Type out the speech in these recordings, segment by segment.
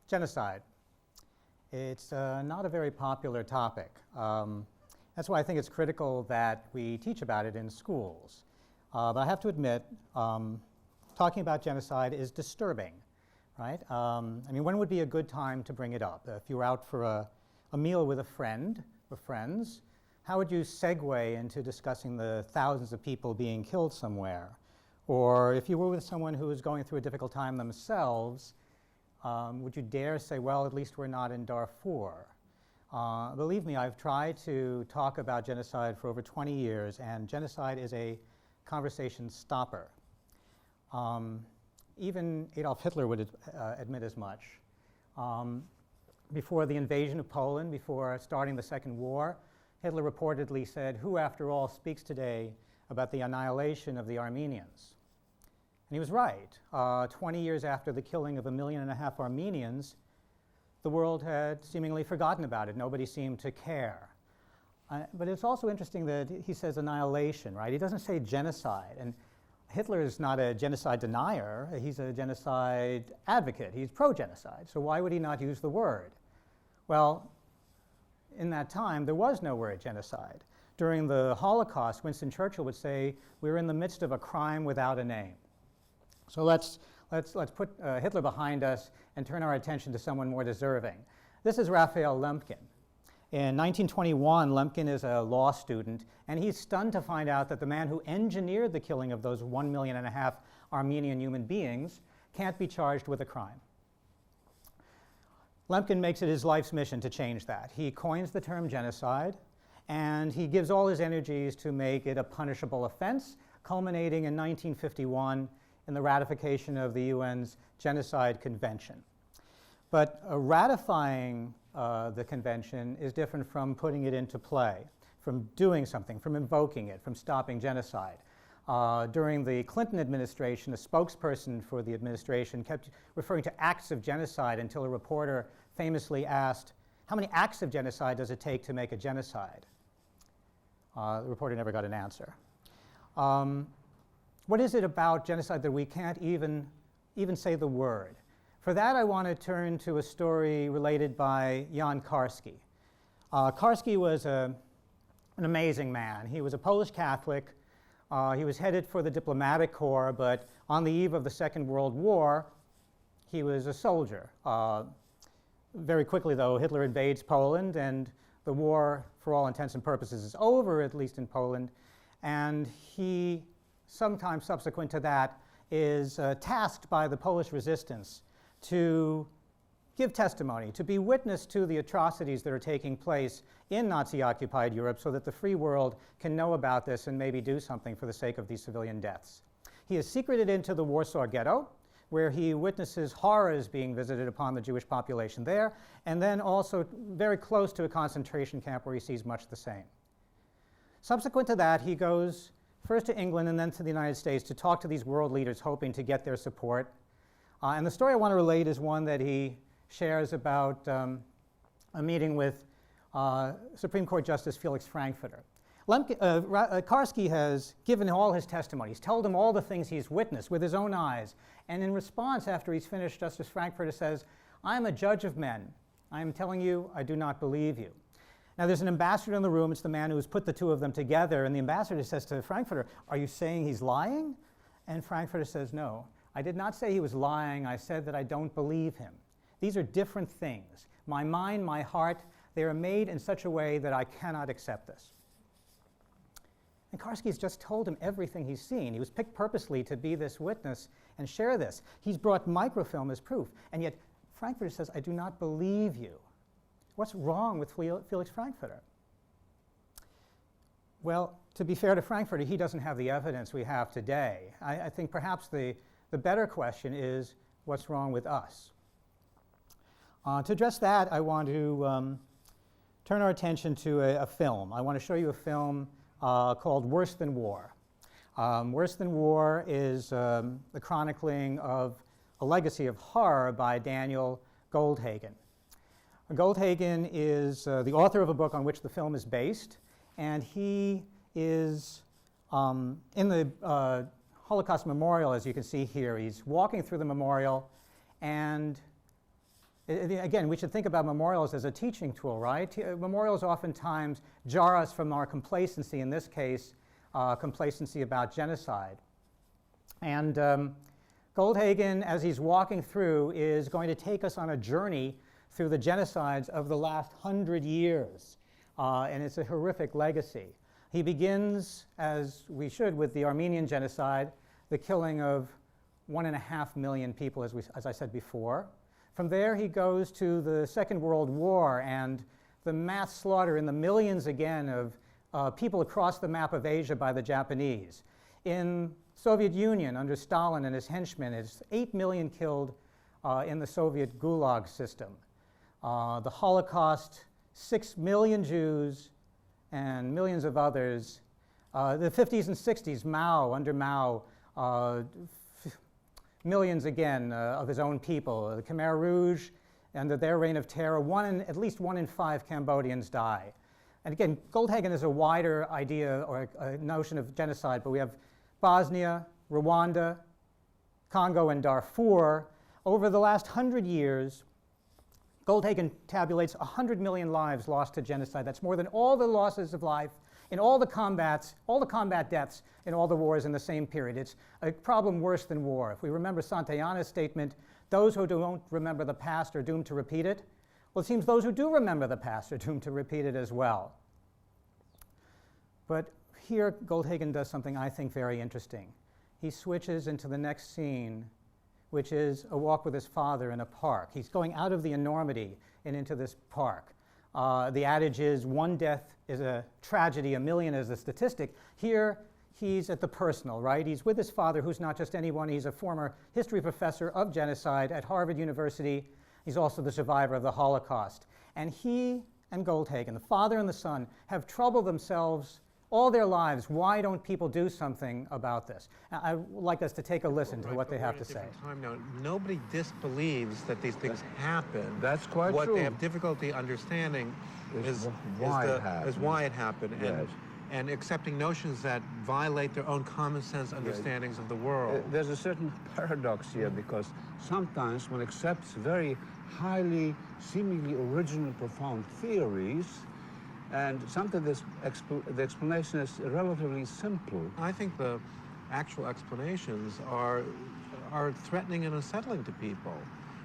genocide. It's not a very popular topic. That's why I think it's critical that we teach about it in schools. But I have to admit, talking about genocide is disturbing, right? I mean, when would be a good time to bring it up? If you were out for a meal with a friend or friends, how would you segue into discussing the thousands of people being killed somewhere? Or if you were with someone who was going through a difficult time themselves, would you dare say, well, at least we're not in Darfur? Believe me, I've tried to talk about genocide for over 20 years, and genocide is a conversation stopper. Even Adolf Hitler would admit as much. Before the invasion of Poland, before starting the Second War, Hitler reportedly said, "Who, after all, speaks today about the annihilation of the Armenians?" And he was right. 20 years after the killing of 1.5 million Armenians, the world had seemingly forgotten about it. Nobody seemed to care. But it's also interesting that he says annihilation, right? He doesn't say genocide. And Hitler is not a genocide denier. He's a genocide advocate. He's pro-genocide. So why would he not use the word? Well, in that time, there was no word genocide. During the Holocaust, Winston Churchill would say, "We're in the midst of a crime without a name." So let's put Hitler behind us and turn our attention to someone more deserving. This is Raphael Lemkin. In 1921, Lemkin is a law student, and he's stunned to find out that the man who engineered the killing of those 1.5 million Armenian human beings can't be charged with a crime. Lemkin makes it his life's mission to change that. He coins the term genocide, and he gives all his energies to make it a punishable offense, culminating in 1951 in the ratification of the UN's Genocide Convention. But ratifying the convention is different from putting it into play, from doing something, from invoking it, from stopping genocide. During the Clinton administration, a spokesperson for the administration kept referring to acts of genocide until a reporter famously asked, "How many acts of genocide does it take to make a genocide?" The reporter never got an answer. What is it about genocide that we can't even say the word? For that, I want to turn to a story related by Jan Karski. Karski was an amazing man. He was a Polish Catholic. He was headed for the diplomatic corps, but on the eve of the Second World War, he was a soldier. Very quickly, though, Hitler invades Poland, and the war, for all intents and purposes, is over, at least in Poland. And he, sometime subsequent to that, is tasked by the Polish resistance to give testimony, to be witness to the atrocities that are taking place in Nazi-occupied Europe so that the free world can know about this and maybe do something for the sake of these civilian deaths. He is secreted into the Warsaw Ghetto, where he witnesses horrors being visited upon the Jewish population there, and then also very close to a concentration camp where he sees much the same. Subsequent to that, he goes first to England and then to the United States to talk to these world leaders, hoping to get their support. And the story I want to relate is one that he shares about a meeting with Supreme Court Justice Felix Frankfurter. Karski has given all his testimony. He's told him all the things he's witnessed with his own eyes. And in response, after he's finished, Justice Frankfurter says, "I am a judge of men. I am telling you, I do not believe you." Now, there's an ambassador in the room. It's the man who's put the two of them together. And the ambassador says to Frankfurter, "Are you saying he's lying?" And Frankfurter says, "No, I did not say he was lying. I said that I don't believe him. These are different things. My mind, my heart, they are made in such a way that I cannot accept this." And Karski's just told him everything he's seen. He was picked purposely to be this witness and share this. He's brought microfilm as proof. And yet Frankfurter says, "I do not believe you." What's wrong with Felix Frankfurter? Well, to be fair to Frankfurter, he doesn't have the evidence we have today. I think perhaps the better question is, what's wrong with us? To address that, I want to turn our attention to a film. I want to show you a film called Worse Than War. Worse Than War is the chronicling of a legacy of horror by Daniel Goldhagen. Goldhagen is the author of a book on which the film is based, and he is in the Holocaust Memorial, as you can see here. He's walking through the memorial, and Again, we should think about memorials as a teaching tool, right? Memorials oftentimes jar us from our complacency, in this case, complacency about genocide. And Goldhagen, as he's walking through, is going to take us on a journey through the genocides of the last 100 years. And it's a horrific legacy. He begins, as we should, with the Armenian genocide, the killing of 1.5 million people, as I said before. From there, he goes to the Second World War and the mass slaughter in the millions again of people across the map of Asia by the Japanese. In Soviet Union, under Stalin and his henchmen, it's 8 million killed in the Soviet Gulag system. The Holocaust, 6 million Jews and millions of others. The 50s and 60s, under Mao, millions again of his own people. The Khmer Rouge, under their reign of terror, at least 1 in 5 Cambodians die. And again, Goldhagen is a wider idea or a notion of genocide, but we have Bosnia, Rwanda, Congo, and Darfur. Over the last 100 years, Goldhagen tabulates 100 million lives lost to genocide. That's more than all the losses of life in all the combat deaths in all the wars in the same period. It's a problem worse than war. If we remember Santayana's statement, those who don't remember the past are doomed to repeat it. Well, it seems those who do remember the past are doomed to repeat it as well. But here, Goldhagen does something I think very interesting. He switches into the next scene, which is a walk with his father in a park. He's going out of the enormity and into this park. The adage is, one death is a tragedy, a million is a statistic. Here, he's at the personal, right? He's with his father, who's not just anyone. He's a former history professor of genocide at Harvard University. He's also the survivor of the Holocaust. And he and Goldhagen, the father and the son, have troubled themselves all their lives. Why don't people do something about this? I would like us to take a listen to what they have to say. Time now. Nobody disbelieves that these things happen. That's quite true. What they have difficulty understanding is why it happened. Yes. And accepting notions that violate their own common sense understandings of the world. There's a certain paradox here, because sometimes one accepts very highly, seemingly original, profound theories, and sometimes the explanation is relatively simple. I think the actual explanations are threatening and unsettling to people.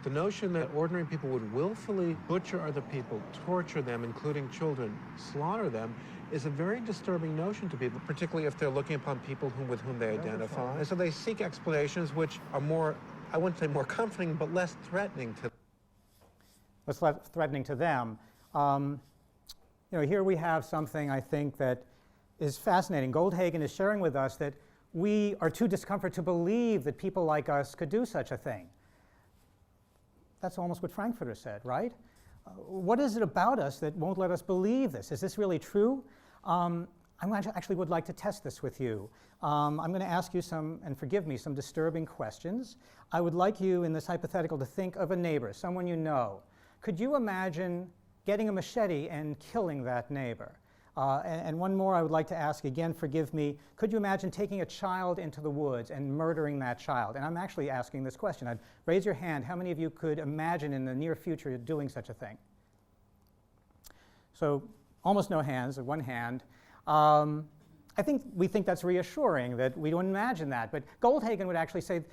The notion that ordinary people would willfully butcher other people, torture them, including children, slaughter them, is a very disturbing notion to people, particularly if they're looking upon people with whom they identify. And so they seek explanations which are more, I wouldn't say more comforting, but less threatening to them. Less threatening to them. Here we have something I think that is fascinating. Goldhagen is sharing with us that we are too discomforted to believe that people like us could do such a thing. That's almost what Frankfurter said, right? What is it about us that won't let us believe this? Is this really true? I actually would like to test this with you. I'm going to ask you some, and forgive me, some disturbing questions. I would like you in this hypothetical to think of a neighbor, someone you know. Could you imagine getting a machete and killing that neighbor? And one more I would like to ask, again, forgive me, could you imagine taking a child into the woods and murdering that child? And I'm actually asking this question. I'd raise your hand. How many of you could imagine in the near future doing such a thing? So almost no hands, one hand. I think we think that's reassuring that we don't imagine that. But Goldhagen would actually say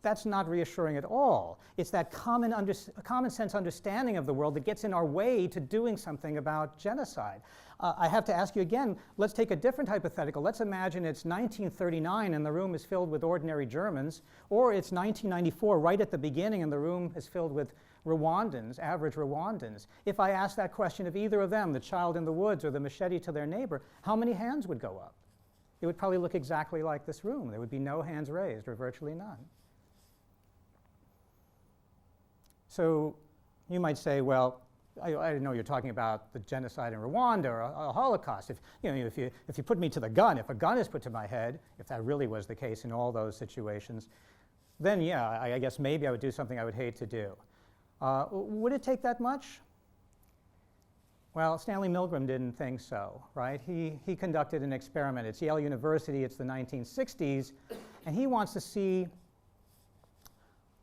that's not reassuring at all. It's that common sense understanding of the world that gets in our way to doing something about genocide. I have to ask you again, let's take a different hypothetical. Let's imagine it's 1939 and the room is filled with ordinary Germans, or it's 1994 right at the beginning and the room is filled with Rwandans, average Rwandans. If I asked that question of either of them, the child in the woods or the machete to their neighbor, how many hands would go up? It would probably look exactly like this room. There would be no hands raised, or virtually none. So you might say, well, I know you're talking about the genocide in Rwanda or a Holocaust. If you put me to the gun, if a gun is put to my head, if that really was the case in all those situations, then yeah, I guess maybe I would do something I would hate to do. Would it take that much? Well, Stanley Milgram didn't think so, right? He conducted an experiment. It's Yale University, it's the 1960s, and he wants to see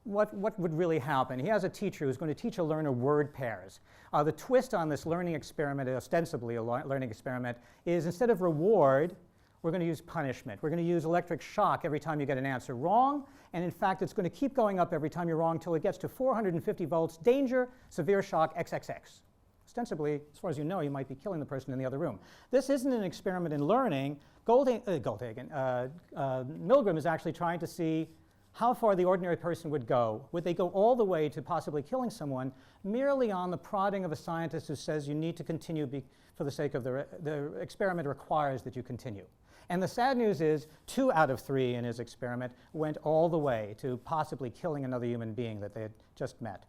what would really happen? He has a teacher who's going to teach a learner word pairs. The twist on this learning experiment, ostensibly a learning experiment, is instead of reward, we're going to use punishment. We're going to use electric shock every time you get an answer wrong, and in fact, it's going to keep going up every time you're wrong until it gets to 450 volts, danger, severe shock, XXX. Ostensibly, as far as you know, you might be killing the person in the other room. This isn't an experiment in learning. Milgram is actually trying to see how far the ordinary person would go. Would they go all the way to possibly killing someone merely on the prodding of a scientist who says you need to continue for the sake of the experiment requires that you continue? And the sad news is 2 out of 3 in his experiment went all the way to possibly killing another human being that they had just met.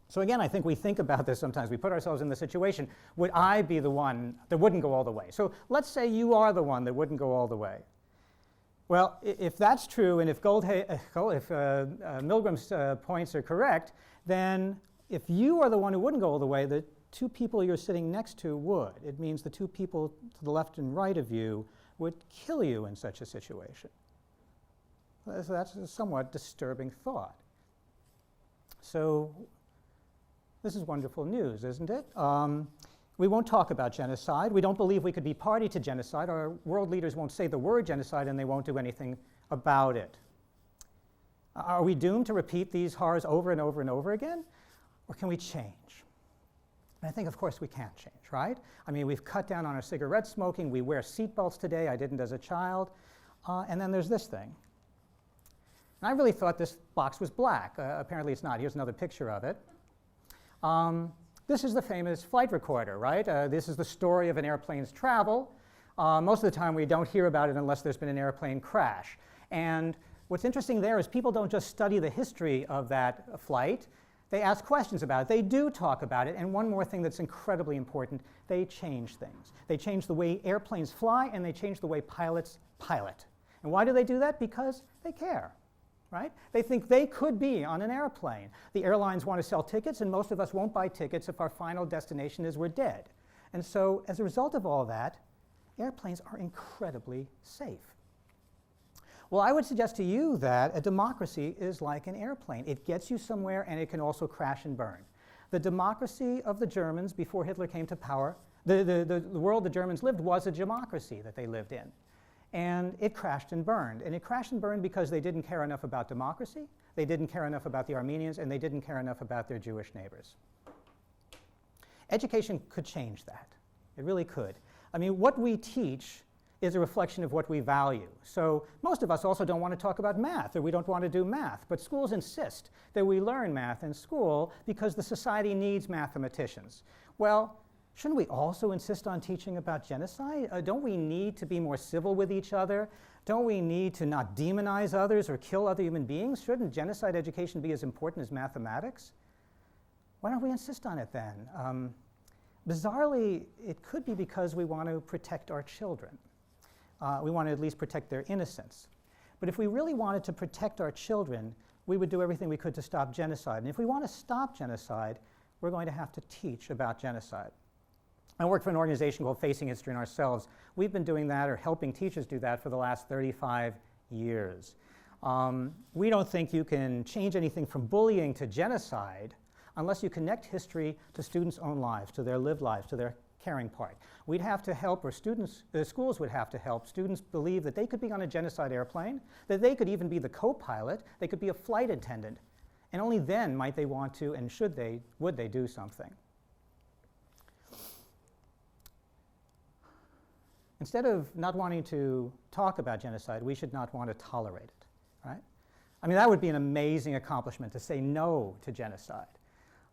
So again, I think we think about this sometimes. We put ourselves in the situation, would I be the one that wouldn't go all the way? So let's say you are the one that wouldn't go all the way. Well, if that's true, and if Milgram's points are correct, then if you are the one who wouldn't go all the way, the 2 people you're sitting next to would. It means the 2 people to the left and right of you would kill you in such a situation. So that's a somewhat disturbing thought. So this is wonderful news, isn't it? We won't talk about genocide. We don't believe we could be party to genocide. Our world leaders won't say the word genocide, and they won't do anything about it. Are we doomed to repeat these horrors over and over and over again? Or can we change? And I think, of course, we can't change, right? I mean, we've cut down on our cigarette smoking. We wear seatbelts today. I didn't as a child. And then there's this thing. And I really thought this box was black. Apparently it's not. Here's another picture of it. This is the famous flight recorder, right? This is the story of an airplane's travel. Most of the time we don't hear about it unless there's been an airplane crash. And what's interesting there is people don't just study the history of that flight. They ask questions about it. They do talk about it. And one more thing that's incredibly important, they change things. They change the way airplanes fly, and they change the way pilots pilot. And why do they do that? Because they care. Right? They think they could be on an airplane. The airlines want to sell tickets, and most of us won't buy tickets if our final destination is we're dead. And so as a result of all that, airplanes are incredibly safe. Well, I would suggest to you that a democracy is like an airplane. It gets you somewhere, and it can also crash and burn. The democracy of the Germans before Hitler came to power, the world the Germans lived was a democracy that they lived in. And it crashed and burned. And it crashed and burned because they didn't care enough about democracy, they didn't care enough about the Armenians, and they didn't care enough about their Jewish neighbors. Education could change that. It really could. I mean, what we teach is a reflection of what we value. So most of us also don't want to talk about math, or we don't want to do math. But schools insist that we learn math in school because the society needs mathematicians. Well, shouldn't we also insist on teaching about genocide? Don't we need to be more civil with each other? Don't we need to not demonize others or kill other human beings? Shouldn't genocide education be as important as mathematics? Why don't we insist on it then? Bizarrely, it could be because we want to protect our children. We want to at least protect their innocence. But if we really wanted to protect our children, we would do everything we could to stop genocide. And if we want to stop genocide, we're going to have to teach about genocide. I work for an organization called Facing History and Ourselves. We've been doing that, or helping teachers do that, for the last 35 years. We don't think you can change anything from bullying to genocide unless you connect history to students' own lives, to their lived lives, to their caring part. We'd have to help, or schools would have to help students believe that they could be on a genocide airplane, that they could even be the co-pilot, they could be a flight attendant, and only then might they want to, and would they do something. Instead of not wanting to talk about genocide, we should not want to tolerate it, right? I mean, that would be an amazing accomplishment, to say no to genocide.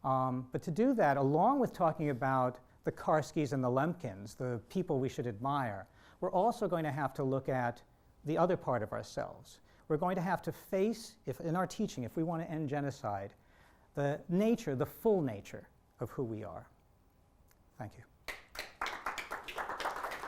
But to do that, along with talking about the Karskys and the Lemkins, the people we should admire, we're also going to have to look at the other part of ourselves. We're going to have to face, in our teaching, if we want to end genocide, the full nature of who we are. Thank you.